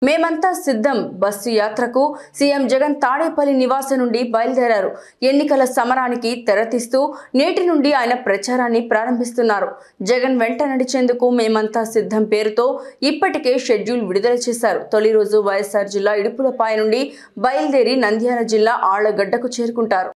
మేమంతా సిద్ధం బస్సు యాత్రకు సీఎం జగన్ తాడేపల్లి నివాసం నుండి బయలుదేరారు. ఎన్నికల సమరానికి తెరతీస్తూ నేటి నుండి ఆయన ప్రచారాన్ని ప్రారంభిస్తున్నారు. జగన్ వెంట నడిచేందుకు మేమంతా సిద్ధం పేరుతో ఇప్పటికే షెడ్యూల్ విడుదల చేశారు. తొలి రోజు వైఎస్ఆర్ జిల్లా ఇడుపులపాయ నుండి బయలుదేరి నంద్యాల జిల్లా ఆళ్లగడ్డకు చేరుకుంటారు.